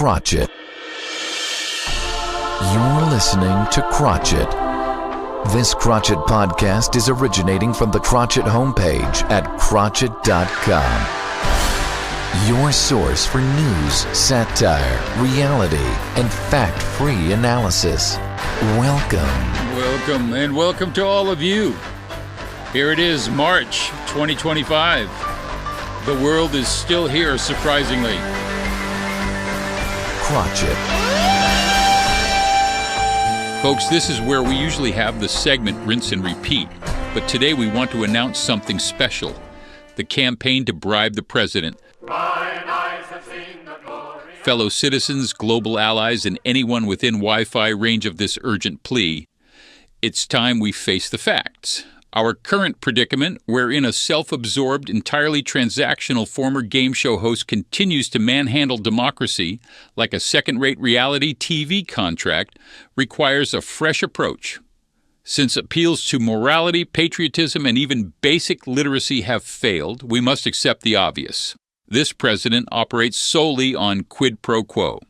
Krotchett. You're listening to Krotchett. This Krotchett podcast is originating from the Krotchett homepage at Krotchett.com. Your source for news, satire, reality, and fact-free analysis. Welcome to all of you. Here it is, March 2025. The world is still here, surprisingly. Krotchett. Folks, this is where we usually have the segment Rinse and Repeat, but today we want to announce something special. The campaign to bribe the president. Fellow citizens, global allies, and anyone within Wi-Fi range of this urgent plea, it's time we face the facts. Our current predicament, wherein a self-absorbed, entirely transactional former game show host continues to manhandle democracy like a second-rate reality TV contract, requires a fresh approach. Since appeals to morality, patriotism, and even basic literacy have failed, we must accept the obvious. This president operates solely on quid pro quo.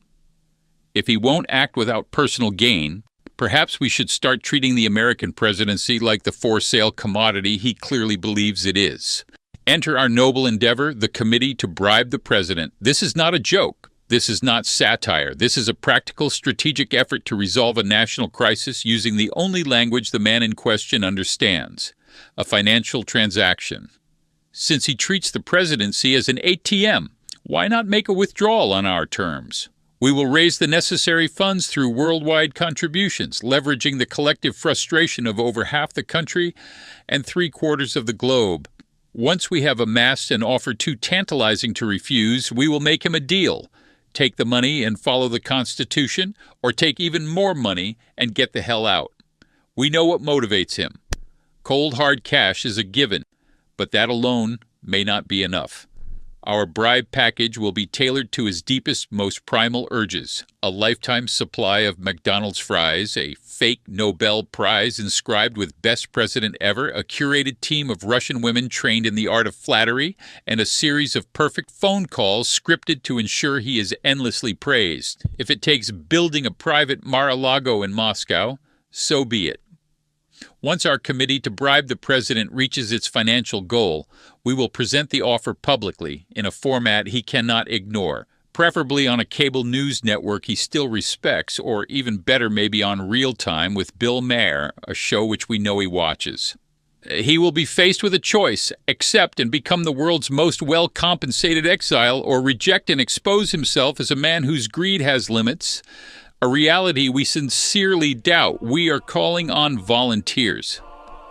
If he won't act without personal gain, perhaps we should start treating the American presidency like the for-sale commodity he clearly believes it is. Enter our noble endeavor, the Committee to Bribe the President. This is not a joke. This is not satire. This is a practical, strategic effort to resolve a national crisis using the only language the man in question understands, a financial transaction. Since he treats the presidency as an ATM, why not make a withdrawal on our terms? We will raise the necessary funds through worldwide contributions, leveraging the collective frustration of over half the country and three-quarters of the globe. Once we have amassed an offer too tantalizing to refuse, we will make him a deal. Take the money and follow the Constitution, or take even more money and get the hell out. We know what motivates him. Cold hard cash is a given, but that alone may not be enough. Our bribe package will be tailored to his deepest, most primal urges. A lifetime supply of McDonald's fries, a fake Nobel Prize inscribed with Best President Ever, a curated team of Russian women trained in the art of flattery, and a series of perfect phone calls scripted to ensure he is endlessly praised. If it takes building a private Mar-a-Lago in Moscow, so be it. Once our committee to bribe the president reaches its financial goal, we will present the offer publicly in a format he cannot ignore, preferably on a cable news network he still respects, or even better, maybe on Real Time with Bill Maher, a show which we know he watches. He will be faced with a choice: accept and become the world's most well-compensated exile, or reject and expose himself as a man whose greed has limits, a reality we sincerely doubt. We are calling on volunteers.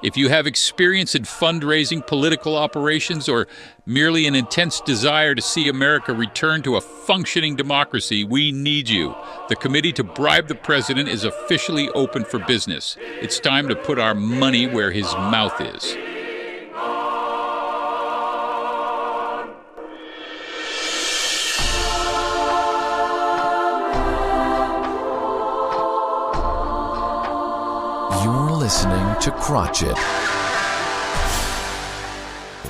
If you have experience in fundraising, political operations, or merely an intense desire to see America return to a functioning democracy, we need you. The Committee to Bribe the President is officially open for business. It's time to put our money where his mouth is. You're listening to Krotchett.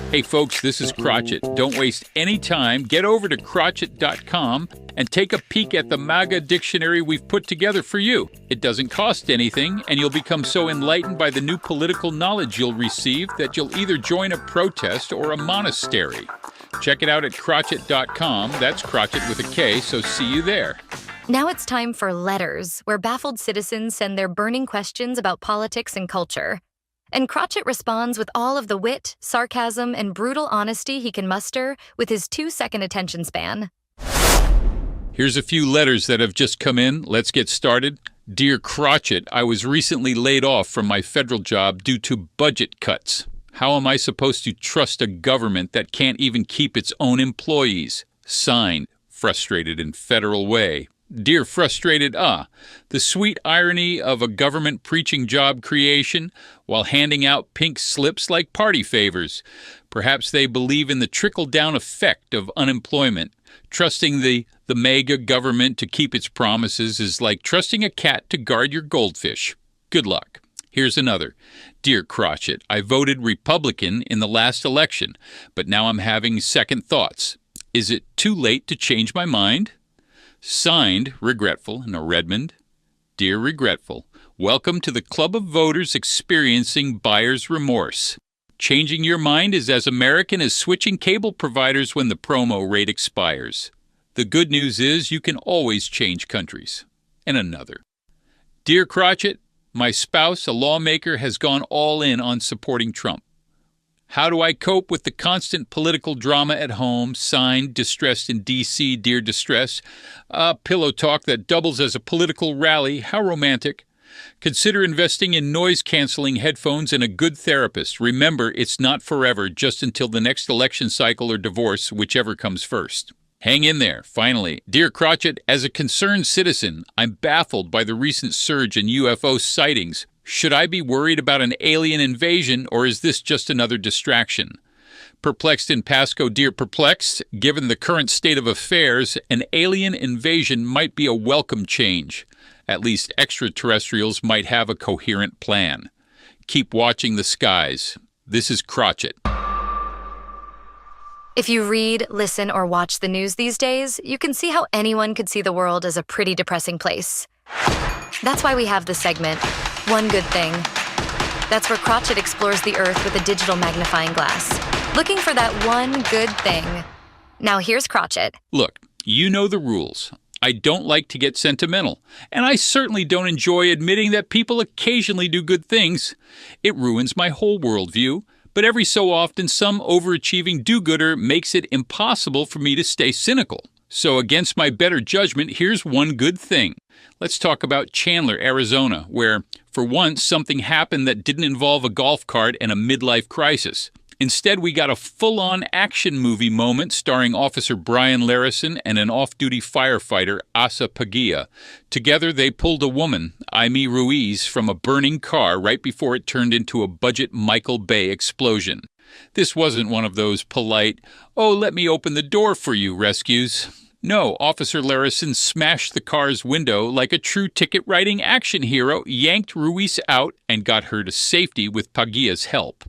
Hey folks, this is Krotchett. Don't waste any time. Get over to Krotchett.com and take a peek at the MAGA dictionary we've put together for you. It doesn't cost anything, and you'll become so enlightened by the new political knowledge you'll receive that you'll either join a protest or a monastery. Check it out at Krotchett.com. That's Krotchett with a K, so see you there. Now it's time for Letters, where baffled citizens send their burning questions about politics and culture. And Krotchett responds with all of the wit, sarcasm, and brutal honesty he can muster with his 2-second attention span. Here's a few letters that have just come in. Let's get started. Dear Krotchett, I was recently laid off from my federal job due to budget cuts. How am I supposed to trust a government that can't even keep its own employees? Signed, Frustrated in Federal Way. Dear Frustrated, the sweet irony of a government preaching job creation while handing out pink slips like party favors. Perhaps they believe in the trickle-down effect of unemployment. Trusting the mega government to keep its promises is like trusting a cat to guard your goldfish. Good luck. Here's another. Dear Krotchett, I voted Republican in the last election, but now I'm having second thoughts. Is it too late to change my mind? Signed, Regretful, no Redmond. Dear Regretful, welcome to the club of voters experiencing buyer's remorse. Changing your mind is as American as switching cable providers when the promo rate expires. The good news is you can always change countries. And another. Dear Krotchett, my spouse, a lawmaker, has gone all in on supporting Trump. How do I cope with the constant political drama at home? Signed, Distressed in D.C., Dear Distress. Pillow talk that doubles as a political rally. How romantic. Consider investing in noise-canceling headphones and a good therapist. Remember, it's not forever, just until the next election cycle or divorce, whichever comes first. Hang in there. Finally, Dear Krotchett, as a concerned citizen, I'm baffled by the recent surge in UFO sightings. Should I be worried about an alien invasion, or is this just another distraction? Perplexed in Pasco, Dear Perplexed, given the current state of affairs, an alien invasion might be a welcome change. At least extraterrestrials might have a coherent plan. Keep watching the skies. This is Krotchett. If you read, listen, or watch the news these days, you can see how anyone could see the world as a pretty depressing place. That's why we have this segment, One Good Thing. That's where Krotchett explores the earth with a digital magnifying glass, looking for that one good thing. Now here's Krotchett. Look, you know the rules. I don't like to get sentimental, and I certainly don't enjoy admitting that people occasionally do good things. It ruins my whole worldview. But every so often, some overachieving do-gooder makes it impossible for me to stay cynical. So against my better judgment, here's one good thing. Let's talk about Chandler, Arizona, where, for once, something happened that didn't involve a golf cart and a midlife crisis. Instead, we got a full-on action movie moment starring Officer Brian Larison and an off-duty firefighter, Asa Paglia. Together, they pulled a woman, Aimee Ruiz, from a burning car right before it turned into a budget Michael Bay explosion. This wasn't one of those polite, "Oh, let me open the door for you" rescues. No, Officer Larison smashed the car's window like a true ticket-writing action hero, yanked Ruiz out, and got her to safety with Paglia's help.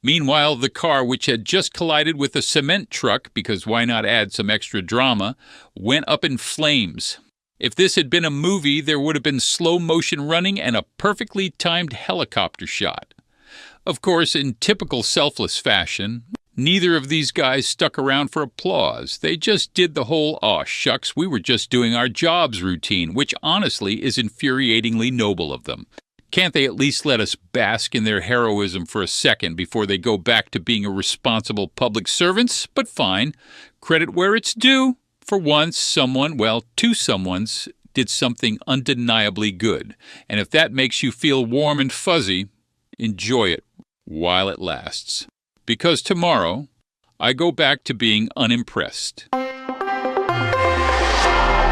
Meanwhile, the car, which had just collided with a cement truck, because why not add some extra drama, went up in flames. If this had been a movie, there would have been slow-motion running and a perfectly timed helicopter shot. Of course, in typical selfless fashion, neither of these guys stuck around for applause. They just did the whole, "Aw, shucks, we were just doing our jobs" routine, which honestly is infuriatingly noble of them. Can't they at least let us bask in their heroism for a second before they go back to being responsible public servants? But fine. Credit where it's due. For once, two someones did something undeniably good. And if that makes you feel warm and fuzzy, enjoy it while it lasts. Because tomorrow, I go back to being unimpressed.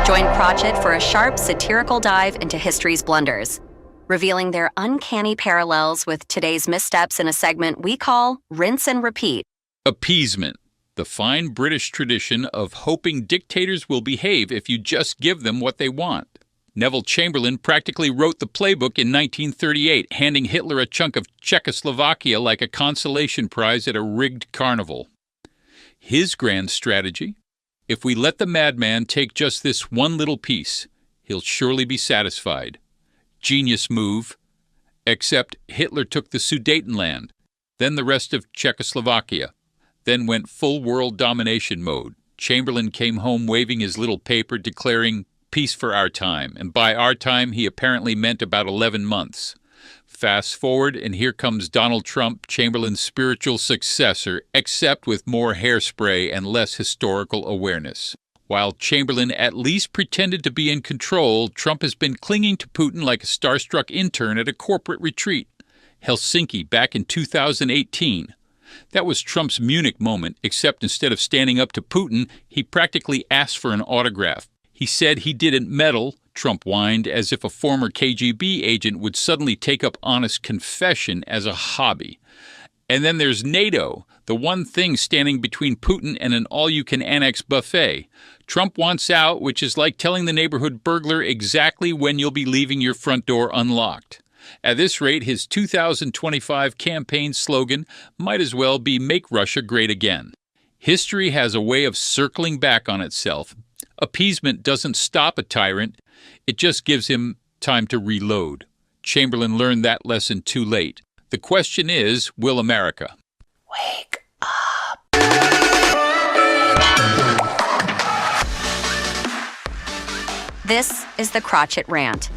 Join Krotchett for a sharp, satirical dive into history's blunders, revealing their uncanny parallels with today's missteps in a segment we call Rinse and Repeat. Appeasement, the fine British tradition of hoping dictators will behave if you just give them what they want. Neville Chamberlain practically wrote the playbook in 1938, handing Hitler a chunk of Czechoslovakia like a consolation prize at a rigged carnival. His grand strategy? If we let the madman take just this one little piece, he'll surely be satisfied. Genius move, except Hitler took the Sudetenland, then the rest of Czechoslovakia, then went full world domination mode. Chamberlain came home waving his little paper declaring peace for our time, and by our time he apparently meant about 11 months. Fast forward, and here comes Donald Trump, Chamberlain's spiritual successor, except with more hairspray and less historical awareness. While Chamberlain at least pretended to be in control, Trump has been clinging to Putin like a starstruck intern at a corporate retreat. Helsinki back in 2018. That was Trump's Munich moment, except instead of standing up to Putin, he practically asked for an autograph. He said he didn't meddle, Trump whined, as if a former KGB agent would suddenly take up honest confession as a hobby. And then there's NATO, the one thing standing between Putin and an all-you-can-annex buffet. Trump wants out, which is like telling the neighborhood burglar exactly when you'll be leaving your front door unlocked. At this rate, his 2025 campaign slogan might as well be "Make Russia Great Again." History has a way of circling back on itself. Appeasement doesn't stop a tyrant, it just gives him time to reload. Chamberlain learned that lesson too late. The question is, will America? Wake up. This is the Krotchett Rant.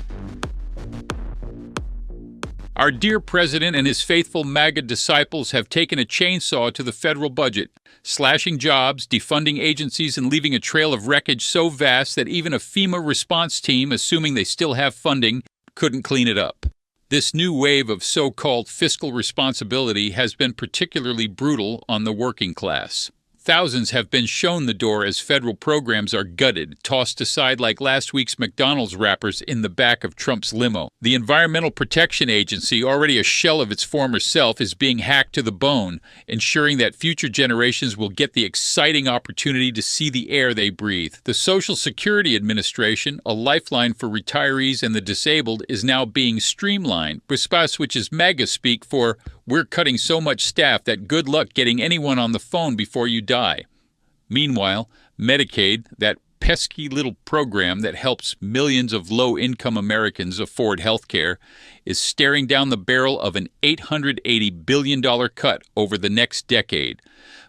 Our dear president and his faithful MAGA disciples have taken a chainsaw to the federal budget, slashing jobs, defunding agencies, and leaving a trail of wreckage so vast that even a FEMA response team, assuming they still have funding, couldn't clean it up. This new wave of so-called fiscal responsibility has been particularly brutal on the working class. Thousands have been shown the door as federal programs are gutted, tossed aside like last week's McDonald's wrappers in the back of Trump's limo. The Environmental Protection Agency, already a shell of its former self, is being hacked to the bone, ensuring that future generations will get the exciting opportunity to see the air they breathe. The Social Security Administration, a lifeline for retirees and the disabled, is now being streamlined, which is MAGA speak for "we're cutting so much staff that good luck getting anyone on the phone before you die." Meanwhile, Medicaid, that pesky little program that helps millions of low-income Americans afford health care, is staring down the barrel of an $880 billion cut over the next decade.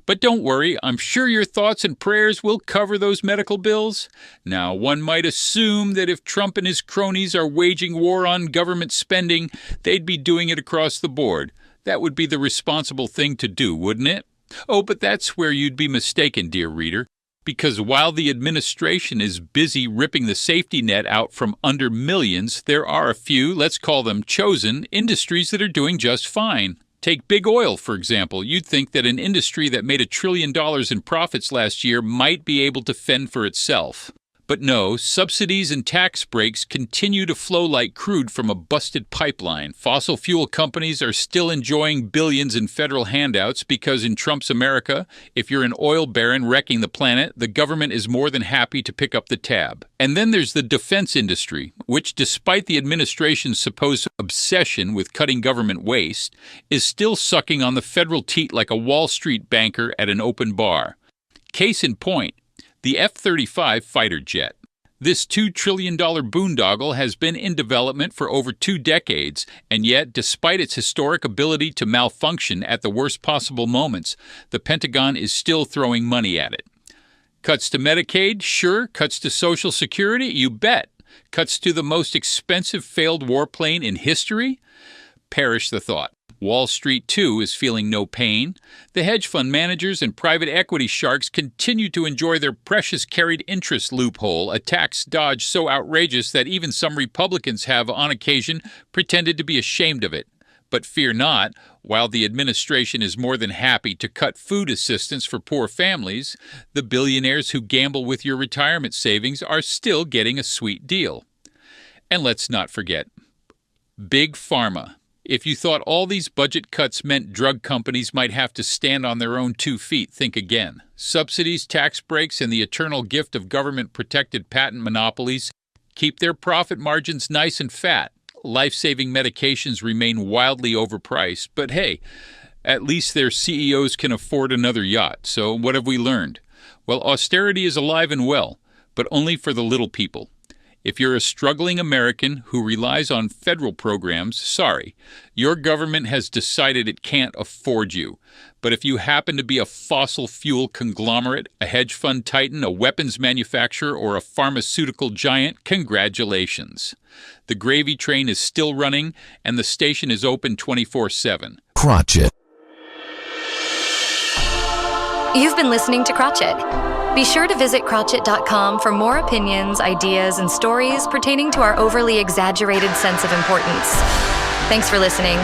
But don't worry, I'm sure your thoughts and prayers will cover those medical bills. Now, one might assume that if Trump and his cronies are waging war on government spending, they'd be doing it across the board. That would be the responsible thing to do, wouldn't it? Oh, but that's where you'd be mistaken, dear reader, because while the administration is busy ripping the safety net out from under millions, there are a few, let's call them chosen, industries that are doing just fine. Take big oil, for example. You'd think that an industry that made $1 trillion in profits last year might be able to fend for itself. But no, subsidies and tax breaks continue to flow like crude from a busted pipeline. Fossil fuel companies are still enjoying billions in federal handouts because in Trump's America, if you're an oil baron wrecking the planet, the government is more than happy to pick up the tab. And then there's the defense industry, which, despite the administration's supposed obsession with cutting government waste, is still sucking on the federal teat like a Wall Street banker at an open bar. Case in point, the F-35 fighter jet. This $2 trillion boondoggle has been in development for over 2 decades, and yet, despite its historic ability to malfunction at the worst possible moments, the Pentagon is still throwing money at it. Cuts to Medicaid? Sure. Cuts to Social Security? You bet. Cuts to the most expensive failed warplane in history? Perish the thought. Wall Street, too, is feeling no pain. The hedge fund managers and private equity sharks continue to enjoy their precious carried interest loophole, a tax dodge so outrageous that even some Republicans have, on occasion, pretended to be ashamed of it. But fear not, while the administration is more than happy to cut food assistance for poor families, the billionaires who gamble with your retirement savings are still getting a sweet deal. And let's not forget, Big Pharma. If you thought all these budget cuts meant drug companies might have to stand on their own 2 feet, think again. Subsidies, tax breaks, and the eternal gift of government-protected patent monopolies keep their profit margins nice and fat. Life-saving medications remain wildly overpriced, but hey, at least their CEOs can afford another yacht. So what have we learned? Well, austerity is alive and well, but only for the little people. If you're a struggling American who relies on federal programs, sorry, your government has decided it can't afford you. But if you happen to be a fossil fuel conglomerate, a hedge fund titan, a weapons manufacturer, or a pharmaceutical giant, congratulations. The gravy train is still running, and the station is open 24/7. Krotchett. You've been listening to Krotchett. Be sure to visit Krotchett.com for more opinions, ideas, and stories pertaining to our overly exaggerated sense of importance. Thanks for listening.